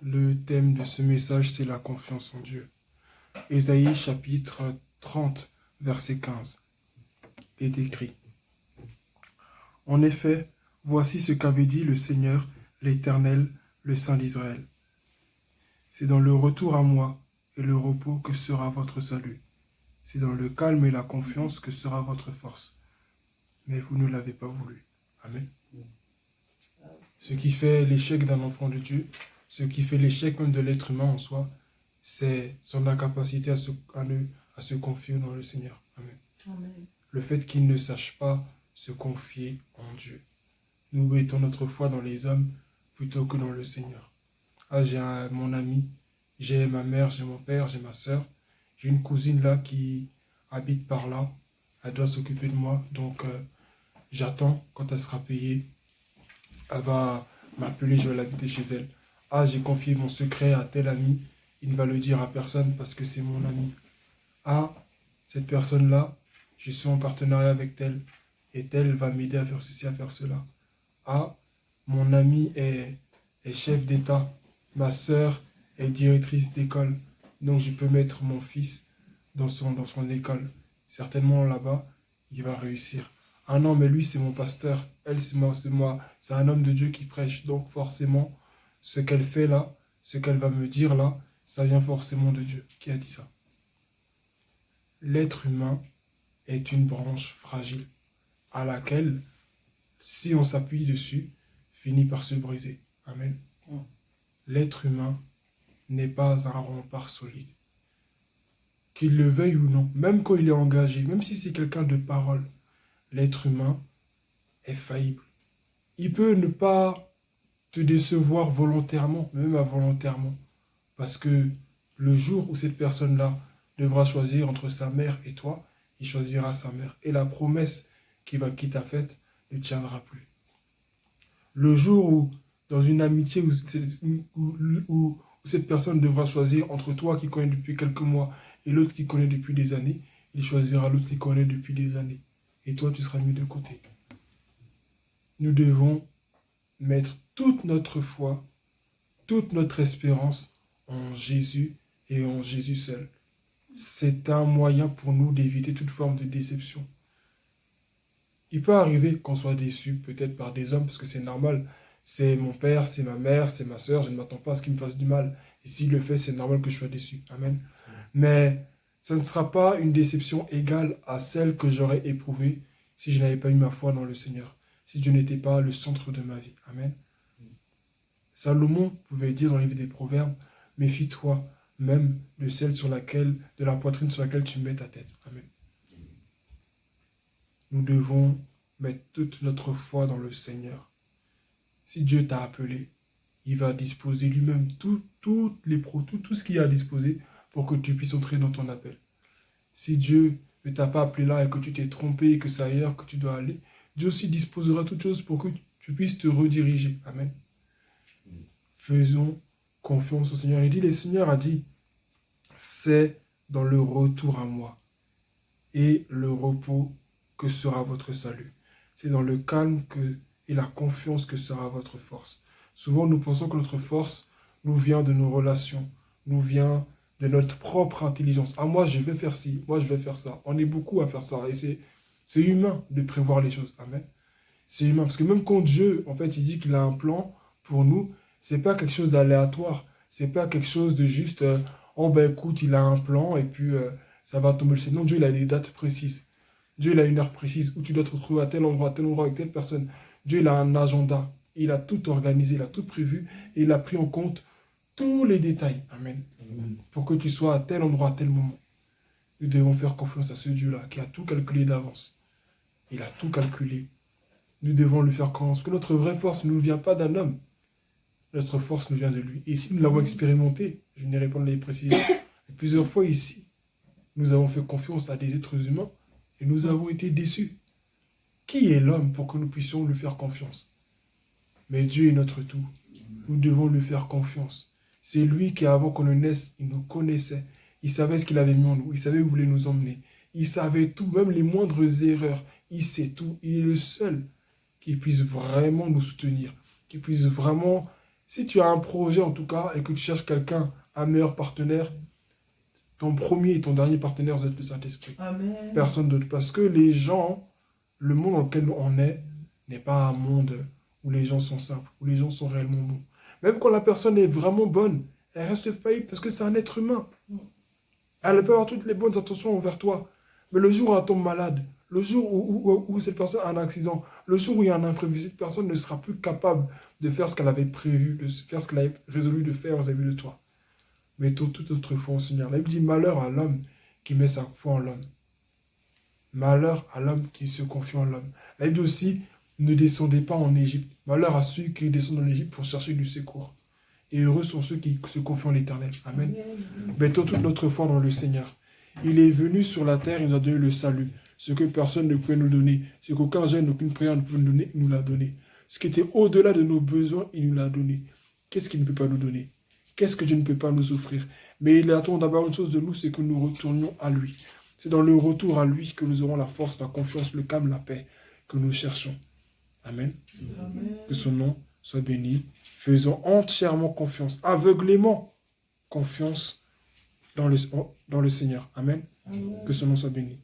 Le thème de ce message, c'est la confiance en Dieu. Ésaïe chapitre 30, verset 15, est écrit. En effet, voici ce qu'avait dit le Seigneur, l'Éternel, le Saint d'Israël. C'est dans le retour à moi et le repos que sera votre salut. C'est dans le calme et la confiance que sera votre force. Mais vous ne l'avez pas voulu. Amen. Ce qui fait l'échec d'un enfant de Dieu, ce qui fait l'échec même de l'être humain en soi, c'est son incapacité à se confier dans le Seigneur. Amen. Amen. Le fait qu'il ne sache pas se confier en Dieu. Nous mettons notre foi dans les hommes plutôt que dans le Seigneur. Ah, j'ai mon ami, j'ai ma mère, j'ai mon père, j'ai ma soeur. J'ai une cousine là qui habite par là. Elle doit s'occuper de moi. Donc, j'attends quand elle sera payée. Elle va m'appeler, je vais l'habiter chez elle. Ah, j'ai confié mon secret à tel ami. Il ne va le dire à personne parce que c'est mon ami. Ah, cette personne-là, je suis en partenariat avec telle. Et telle va m'aider à faire ceci, à faire cela. Ah, mon ami est chef d'État. Ma sœur est directrice d'école. Donc je peux mettre mon fils dans son école. Certainement là-bas, il va réussir. Ah non, mais lui, c'est mon pasteur. Elle, c'est moi. C'est un homme de Dieu qui prêche. Donc forcément, ce qu'elle fait là, ce qu'elle va me dire là, ça vient forcément de Dieu. Qui a dit ça? L'être humain est une branche fragile à laquelle, si on s'appuie dessus, finit par se briser. Amen. L'être humain n'est pas un rempart solide. Qu'il le veuille ou non, même quand il est engagé, même si c'est quelqu'un de parole, l'être humain est faillible. Il peut ne pas te décevoir volontairement, même involontairement, parce que le jour où cette personne-là devra choisir entre sa mère et toi, il choisira sa mère. Et la promesse qu'il t'a faite ne tiendra plus. Le jour où, dans une amitié où cette personne devra choisir entre toi qui connais depuis quelques mois et l'autre qui connaît depuis des années, il choisira l'autre qui connaît depuis des années. Et toi, tu seras mis de côté. Nous devons mettre toute notre foi, toute notre espérance en Jésus et en Jésus seul. C'est un moyen pour nous d'éviter toute forme de déception. Il peut arriver qu'on soit déçu peut-être par des hommes, parce que c'est normal. C'est mon père, c'est ma mère, c'est ma soeur, je ne m'attends pas à ce qu'il me fasse du mal. Et s'il le fait, c'est normal que je sois déçu. Amen. Mais ce ne sera pas une déception égale à celle que j'aurais éprouvée si je n'avais pas eu ma foi dans le Seigneur, si Dieu n'était pas le centre de ma vie. Amen. Salomon pouvait dire dans le livre des Proverbes, méfie-toi même de celle de la poitrine sur laquelle tu mets ta tête. Amen. Nous devons mettre toute notre foi dans le Seigneur. Si Dieu t'a appelé, il va disposer lui-même tout ce qu'il y a à disposer pour que tu puisses entrer dans ton appel. Si Dieu ne t'a pas appelé là et que tu t'es trompé et que c'est ailleurs que tu dois aller, Dieu aussi disposera toutes choses pour que tu puisses te rediriger. Amen. Faisons confiance au Seigneur. Le Seigneur a dit, c'est dans le retour à moi et le repos que sera votre salut. C'est dans le calme et la confiance que sera votre force. Souvent, nous pensons que notre force nous vient de nos relations, nous vient de notre propre intelligence. Ah, moi, je vais faire ci, moi, je vais faire ça. On est beaucoup à faire ça. Et c'est humain de prévoir les choses. Amen. C'est humain. Parce que même quand Dieu, en fait, il dit qu'il a un plan pour nous, c'est pas quelque chose d'aléatoire. C'est pas quelque chose de juste, oh ben écoute, il a un plan et puis ça va tomber le ciel. Non, Dieu, il a des dates précises. Dieu, il a une heure précise où tu dois te retrouver à tel endroit avec telle personne. Dieu, il a un agenda. Il a tout organisé, il a tout prévu et il a pris en compte tous les détails. Amen. Pour que tu sois à tel endroit, à tel moment. Nous devons faire confiance à ce Dieu-là qui a tout calculé d'avance. Il a tout calculé. Nous devons lui faire confiance. Parce que notre vraie force ne nous vient pas d'un homme. Notre force nous vient de lui. Et ici, nous l'avons expérimenté. Je n'ai pas les préciser. Plusieurs fois ici, nous avons fait confiance à des êtres humains et nous avons été déçus. Qui est l'homme pour que nous puissions lui faire confiance? Mais Dieu est notre tout. Nous devons lui faire confiance. C'est lui qui, avant qu'on ne naisse, il nous connaissait. Il savait ce qu'il avait mis en nous. Il savait où il voulait nous emmener. Il savait tout, même les moindres erreurs. Il sait tout. Il est le seul qui puisse vraiment nous soutenir, qui puisse vraiment Si tu as un projet en tout cas et que tu cherches quelqu'un, un meilleur partenaire, ton premier et ton dernier partenaire doit être le Saint-Esprit. Amen. Personne d'autre. Parce que les gens, le monde dans lequel on est, n'est pas un monde où les gens sont simples, où les gens sont réellement bons. Même quand la personne est vraiment bonne, elle reste faillible parce que c'est un être humain. Elle peut avoir toutes les bonnes intentions envers toi. Mais le jour où elle tombe malade, le jour où cette personne a un accident, le jour où il y a un imprévu, cette personne ne sera plus capable de faire ce qu'elle avait prévu, de faire ce qu'elle avait résolu de faire vis-à-vis de toi. Mettons toute notre foi au Seigneur. La Bible dit malheur à l'homme qui met sa foi en l'homme. Malheur à l'homme qui se confie en l'homme. La Bible dit aussi, ne descendez pas en Égypte. Malheur à ceux qui descendent en Égypte pour chercher du secours. Et heureux sont ceux qui se confient en l'Éternel. Amen. Mettons toute notre foi dans le Seigneur. Il est venu sur la terre, il nous a donné le salut. Ce que personne ne pouvait nous donner, ce qu'aucun jeune, aucune prière ne pouvait nous donner, il nous l'a donné. Ce qui était au-delà de nos besoins, il nous l'a donné. Qu'est-ce qu'il ne peut pas nous donner? Qu'est-ce que Dieu ne peut pas nous offrir? Mais il attend d'abord une chose de nous, c'est que nous retournions à lui. C'est dans le retour à lui que nous aurons la force, la confiance, le calme, la paix que nous cherchons. Amen. Amen. Que son nom soit béni. Faisons entièrement confiance, aveuglément confiance dans le Seigneur. Amen. Amen. Que son nom soit béni.